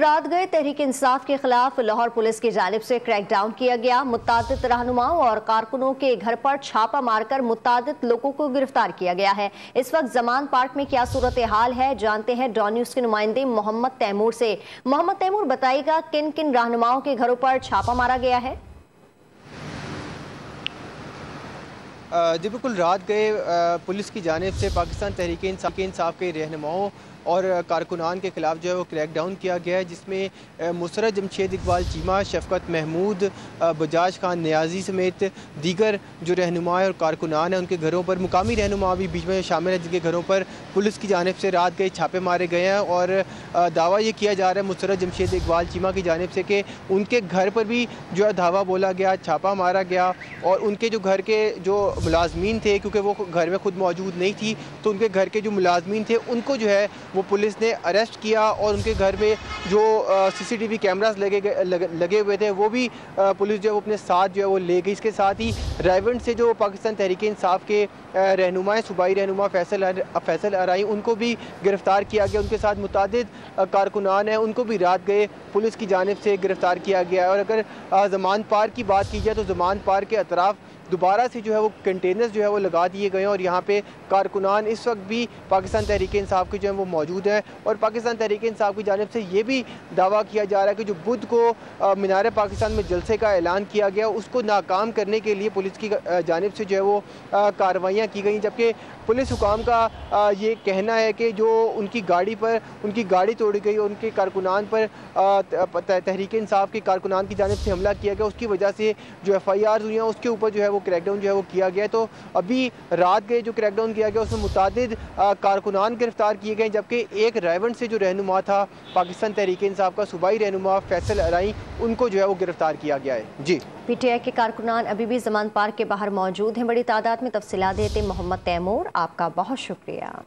रात गए तहरीक इंसाफ के खिलाफ लाहौर पुलिस की जानिब से क्रैकडाउन किया गया। मुत्तादिद रहनुमाओं और कारकुनों के घर पर छापा मारकर मुत्तादिद लोगों को गिरफ्तार किया गया है। इस वक्त जमान पार्क में क्या सूरत हाल है, जानते हैं डॉन न्यूज के नुमाइंदे मोहम्मद तैमूर से। मोहम्मद तैमूर, बताइएगा किन किन रहनुमाओं के घरों पर छापा मारा गया है? जी बिल्कुल, रात गए पुलिस की जानिब से पाकिस्तान तहरीक इंसाफ के रहनुमाओं और कारकुनान के खिलाफ जो है वो क्रैकडाउन किया गया है, जिसमें मुसरत जमशेद इकबाल चीमा, शफकत महमूद, बजाज खान नियाजी समेत दीगर जो रहनुमा और कारकुनान हैं उनके घरों पर, मुकामी रहनुमा भी बीच में शामिल है जिनके घरों पर पुलिस की जानिब से रात गए छापे मारे गए हैं। और दावा ये किया जा रहा है मुसरत जमशेद इकबाल चीमा की जानिब से कि उनके घर पर भी जो है धावा बोला गया, छापा मारा गया और उनके जो घर के जो मुलाजमीन थे, क्योंकि वो घर में खुद मौजूद नहीं थी, तो उनके घर के जो मुलाजमीन थे उनको जो है वो पुलिस ने अरेस्ट किया और उनके घर में जो सीसीटीवी कैमरास लगे हुए थे वो भी पुलिस जो है वो अपने साथ जो है वो ले गई। इसके साथ ही रायवंड से जो पाकिस्तान तहरीक इंसाफ के रहनुमा हैं, सूबाई रहनुमा फैसल अराई, उनको भी गिरफ़्तार किया गया। उनके साथ मुतादिद कारकुनान हैं, उनको भी रात गए पुलिस की जानिब से गिरफ़्तार किया गया है। और अगर ज़मान पार्क की बात की जाए तो ज़मान पार्क के अतराफ़ दोबारा से जो है वो कंटेनर्स जो है वो लगा दिए गए हैं और यहाँ पे कारकुनान इस वक्त भी पाकिस्तान तहरीक इंसाफ के जो है वो मौजूद हैं। और पाकिस्तान तहरीक इंसाफ की जानिब से ये भी दावा किया जा रहा है कि जो बुध को मीनार पाकिस्तान में जलसे का ऐलान किया गया उसको नाकाम करने के लिए पुलिस की जानिब से जो है वो कार्रवाइयाँ की गई, जबकि पुलिस हुकाम का ये कहना है कि जो उनकी गाड़ी पर उनकी गाड़ी तोड़ी गई और उनके कारकुनान पर तहरीक इंसाफ के कारकुनान की जानिब से हमला किया गया, उसकी वजह से जो FIR हुई हैं उसके ऊपर जो है वो क्रैकडाउन जो है वो किया गया। तो अभी रात गए जो क्रैकडाउन किया गया उसमें मुतादिद कारकुनान गिरफ्तार किए गए, जबकि एक रायवंड से जो रहनुमा था पाकिस्तान तहरीक इंसाफ का सूबाई रहनुमा फैसल अराई, उनको जो है वो गिरफ्तार किया गया है। जी, PTI के कारकुनान अभी भी जमान पार्क के बाहर मौजूद हैं। बड़ी तादाद में तफसीलात देते मोहम्मद तैमूर, आपका बहुत शुक्रिया।